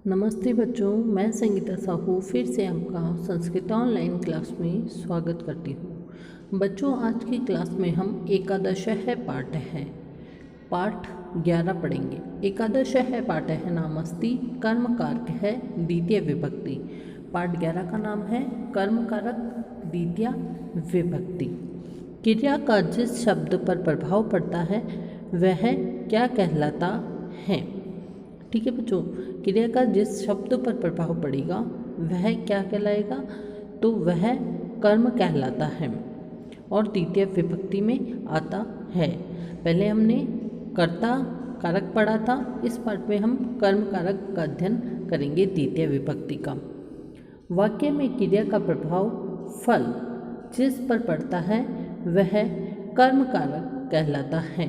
नमस्ते बच्चों, मैं संगीता साहू फिर से आपका संस्कृत ऑनलाइन क्लास में स्वागत करती हूँ। बच्चों, आज की क्लास में हम एकादश है पाठ है पाठ 11 पढ़ेंगे। एकादश है पाठ है नाम अस्ति कर्म कारक है द्वितीय विभक्ति। पाठ 11 का नाम है कर्म कारक द्वितीय विभक्ति। क्रिया का जिस शब्द पर प्रभाव पड़ता है वह क्या कहलाता है। ठीक है बच्चों, क्रिया का जिस शब्द पर प्रभाव पड़ेगा वह क्या कहलाएगा, तो वह कर्म कहलाता है और द्वितीय विभक्ति में आता है। पहले हमने कर्ता कारक पढ़ा था, इस पाठ में हम कर्म कारक का अध्ययन करेंगे द्वितीय विभक्ति का। वाक्य में क्रिया का प्रभाव फल जिस पर पड़ता है वह कर्म कारक कहलाता है।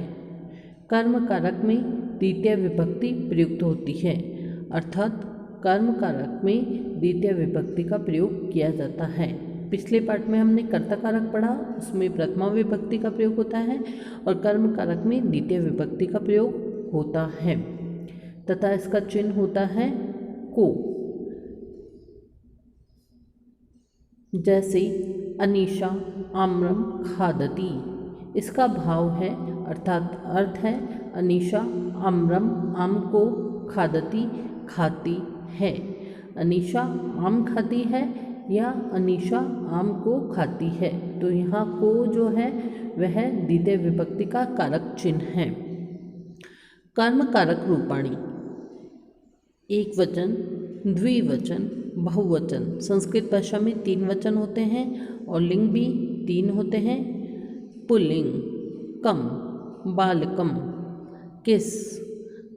कर्म कारक में द्वितीय विभक्ति प्रयुक्त होती है, अर्थात कर्म कारक में द्वितीय विभक्ति का प्रयोग किया जाता है। पिछले पाठ में हमने कर्ता कारक पढ़ा, उसमें प्रथमा विभक्ति का प्रयोग होता है और कर्म कारक में द्वितीय विभक्ति का प्रयोग होता है तथा इसका चिन्ह होता है को। जैसे अनीशा आम्रम खादती, इसका भाव है अर्थात अर्थ है अनीशा आम्रम आम को खादती खाती है। अनीशा आम खाती है या अनीशा आम को खाती है, तो यहाँ को जो है वह द्वितीय विभक्ति का कारक चिन्ह है। कर्म कारक रूपाणी एक वचन, द्विवचन, बहुवचन। संस्कृत भाषा में 3 वचन होते हैं और लिंग भी 3 होते हैं। पुल्लिंग कम, बालकम किस,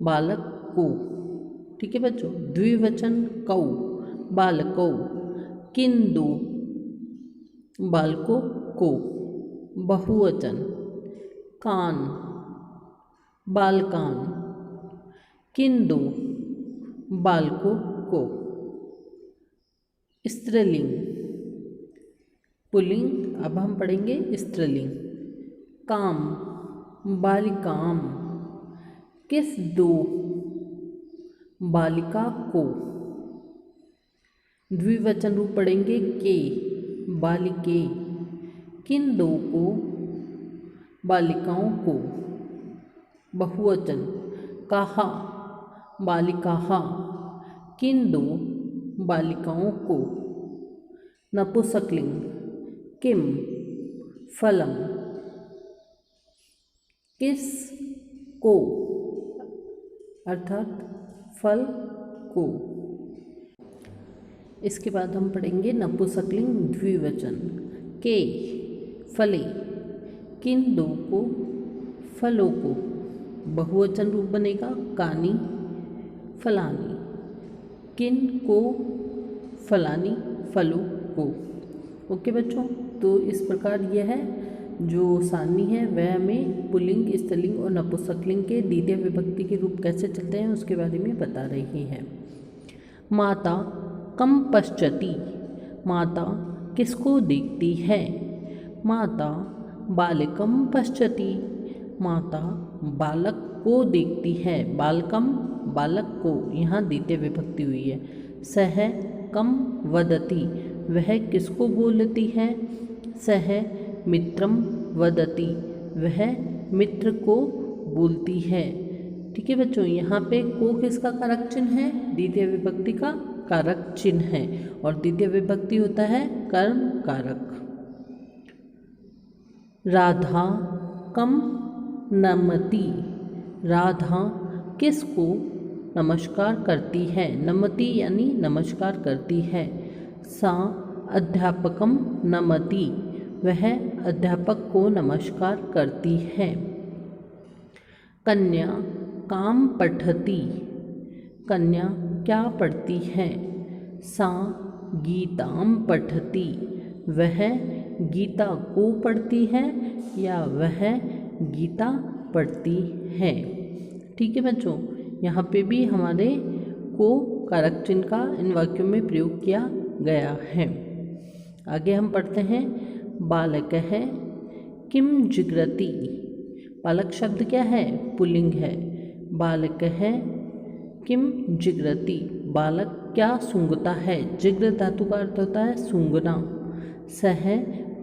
बालक को। ठीक है बच्चों, द्विवचन कौ, बालकौ, किंदु, बालकों को। बहुवचन कान, बालकान, किंदु, बालकों को। स्त्रीलिंग पुल्लिंग, अब हम पढ़ेंगे स्त्रीलिंग। काम, बालिकाम, किस दो, बालिका को। द्विवचन रूप पढ़ेंगे के, बालिके, किन दो को, बालिकाओं को। बहुवचन कहा, बालिकाहा, किन दो, बालिकाओं को। नपुंसकलिंग किम, फलम, किस को, अर्थात फल को। इसके बाद हम पढ़ेंगे नपुंसकलिंग द्विवचन। के फले, किन दो को, फलों को। बहुवचन रूप बनेगा कानी, फलानी, किन को, फलानी, फलों को। ओके बच्चों, तो इस प्रकार यह है जो सारणी है वह हमें पुल्लिंग, स्त्रीलिंग और नपुंसकलिंग के द्वितीय विभक्ति के रूप कैसे चलते हैं उसके बारे में बता रही है। माता कम पश्यति, माता किसको देखती है। माता बालकम पश्यति, माता बालक को देखती है। बालकम बालक को, यहाँ द्वितीय विभक्ति हुई है। सह कम वदति, वह किसको बोलती है। सह मित्रम वदति, वह मित्र को बोलती है। ठीक है बच्चों, यहाँ पे को किसका कारक चिन्ह है, द्वितीय विभक्ति का कारक चिन्ह है और द्वितीय विभक्ति होता है कर्म कारक। राधा कम नमति, राधा किसको नमस्कार करती है। नमति यानी नमस्कार करती है। सा अध्यापकम नमति, वह अध्यापक को नमस्कार करती है। कन्या काम पठति, कन्या क्या पढ़ती है। सा गीताम पठति, वह गीता को पढ़ती है या वह गीता पढ़ती है। ठीक है बच्चों, यहाँ पे भी हमारे को कारक चिन्ह का इन वाक्यों में प्रयोग किया गया है। आगे हम पढ़ते हैं बालक है किम जिग्रति। बालक शब्द क्या है, पुल्लिंग है। बालक है किम जिग्रति, बालक क्या सूंघता है। जिग्र धातु का अर्थ होता है सूंघना। सह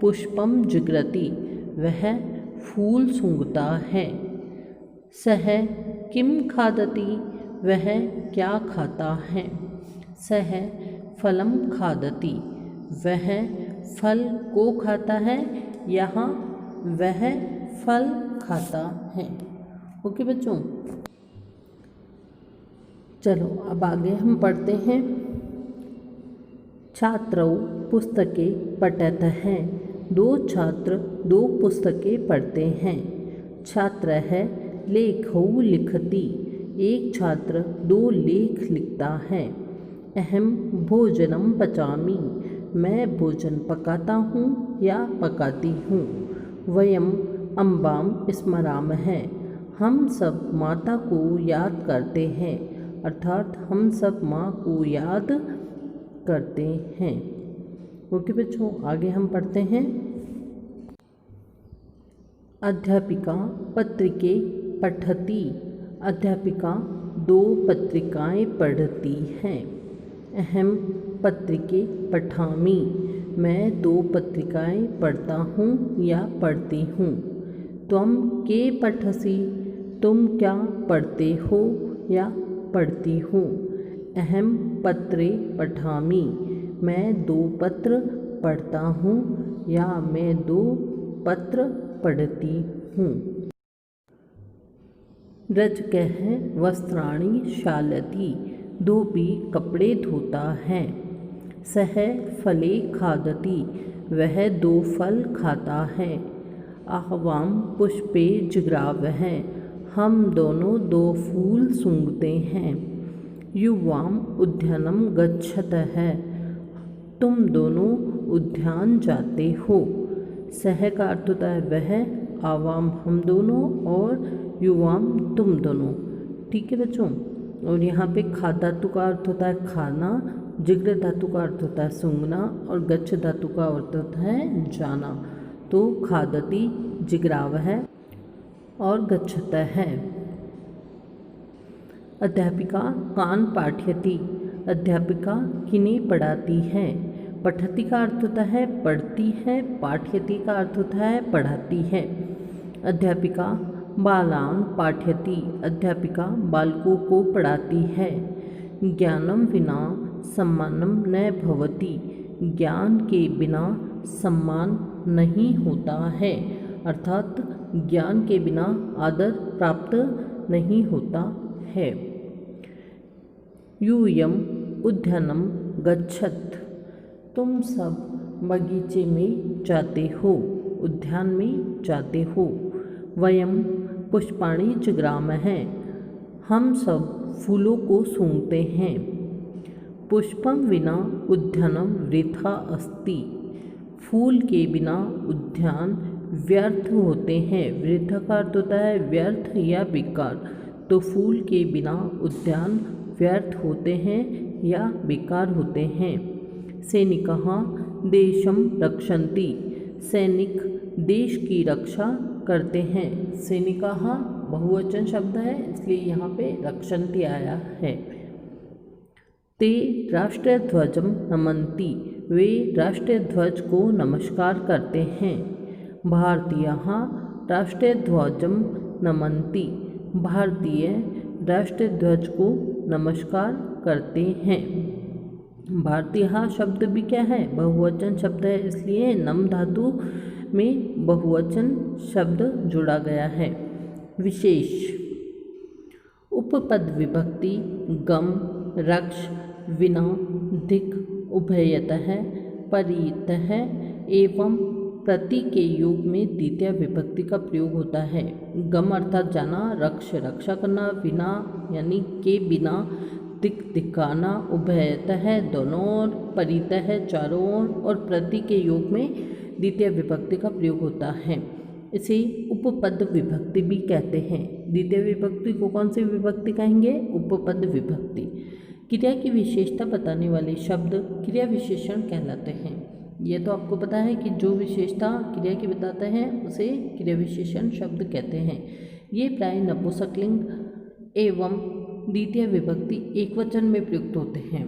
पुष्पम जिग्रति, वह फूल सूंघता है। सह किम खादति, वह क्या खाता है। सह फलम खादति, वह फल को खाता है। यहाँ वह फल खाता है। ओके बच्चों, चलो अब आगे हम पढ़ते हैं। छात्रौ पुस्तकें पठत हैं, दो छात्र दो पुस्तकें पढ़ते हैं। छात्रः लेखौ लिखति, एक छात्र दो लेख लिखता है। अहम भोजनम पचामि, मैं भोजन पकाता हूँ या पकाती हूँ। वयम अम्बाम स्मरामः, हम सब माता को याद करते हैं, अर्थात हम सब माँ को याद करते हैं। ओके बच्चों, आगे हम पढ़ते हैं। अध्यापिका पत्रिके पठति, अध्यापिका दो पत्रिकाएं पढ़ती हैं। अहम पत्रिके पठामि, मैं दो पत्रिकाएं पढ़ता हूँ या पढ़ती हूँ। त्वम के पठसि, तुम क्या पढ़ते हो या पढ़ती हूँ। अहम पत्रे पठामि, मैं दो पत्र पढ़ता हूँ या मैं दो पत्र पढ़ती हूँ। रजकः वस्त्राणि शालति, धोबी कपड़े धोता है। सह फले खादति, वह दो फल खाता है। आहवाम पुष्पे जिग्रावः, हम दोनों दो फूल सूंघते हैं। युवाम उद्यानम गच्छतः, तुम दोनों उद्यान जाते हो। सह का अर्थ होता है वह, आवाम हम दोनों, और युवाम तुम दोनों। ठीक है बच्चों, और यहाँ पे खा धातु का अर्थ होता है खाना, जिग्र धातु का अर्थ होता है सूंघना, और गच्छ धातु का अर्थ होता है जाना। तो खादति जिग्रावः और गच्छतः है। अध्यापिका कान पाठयति, अध्यापिका किन्हें पढ़ाती है। पठति का अर्थ होता है पढ़ती है, पाठयति का अर्थ होता है पढ़ाती है। अध्यापिका बालान पाठयति, अध्यापिका बालकों को पढ़ाती है। ज्ञानम विना सम्मानम न भवति, ज्ञान के बिना सम्मान नहीं होता है, अर्थात ज्ञान के बिना आदर प्राप्त नहीं होता है। यूयम उद्यानम गच्छत, तुम सब बगीचे में जाते हो, उद्यान में जाते हो। वयम पुष्पाणि जिग्रामः, हम सब फूलों को सूंघते हैं। पुष्पम विना उद्यानम वृथा अस्ति, फूल के बिना उद्यान व्यर्थ होते हैं। वृथा का अर्थ होता है व्यर्थ या बेकार, तो फूल के बिना उद्यान व्यर्थ होते हैं या बेकार होते हैं। सैनिकः देशम रक्षन्ति, सैनिक देश की रक्षा करते हैं। सैनिकः बहुवचन शब्द है, इसलिए यहाँ पे रक्षन्ति आया है। ते राष्ट्रीय ध्वजम नमन्ति, वे राष्ट्रीय ध्वज को नमस्कार करते हैं। भारतीयः राष्ट्रीय ध्वजम नमन्ति, भारतीय राष्ट्रीय ध्वज को नमस्कार करते हैं। भारतीय शब्द भी क्या है, बहुवचन शब्द है, इसलिए नम धातु में बहुवचन शब्द जोड़ा गया है। विशेष उपपद विभक्ति गम रक्ष विना दिक् उभयतः परितः एवं प्रति के योग में द्वितीय विभक्ति का प्रयोग होता है। गम अर्थात जाना, रक्ष रक्षा करना, विना यानी के बिना, दिक् दिखाना, उभयतः दोनों ओर, परितः चारों ओर, और प्रति के योग में द्वितीय विभक्ति का प्रयोग होता है। इसे उपपद विभक्ति भी कहते हैं। द्वितीय विभक्ति को कौन सी विभक्ति कहेंगे, उपपद विभक्ति। क्रिया की विशेषता बताने वाले शब्द क्रिया विशेषण कहलाते हैं। ये तो आपको पता है कि जो विशेषता क्रिया की बताते हैं उसे क्रिया विशेषण शब्द कहते हैं। ये प्राय नपुंसकलिंग एवं द्वितीय विभक्ति एकवचन में प्रयुक्त होते हैं।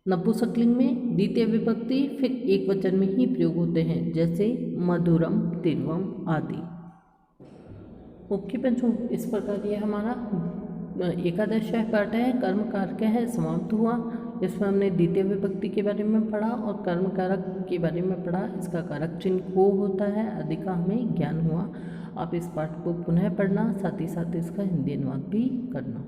नपुंसकलिंग में द्वितीय विभक्ति फिर एकवचन में ही प्रयोग होते हैं, जैसे मधुरम, तिरुवम आदि। ओके बच्चों, इस प्रकार ये हमारा एकादश पाठ है। कर्म कारक है समाप्त हुआ। इसमें हमने द्वितीय विभक्ति के बारे में पढ़ा और कर्म कारक के बारे में पढ़ा। इसका कारक चिन्ह को होता है आदि का हमें ज्ञान हुआ। आप इस पाठ को पुनः पढ़ना, साथ ही साथ इसका हिंदी अनुवाद भी करना।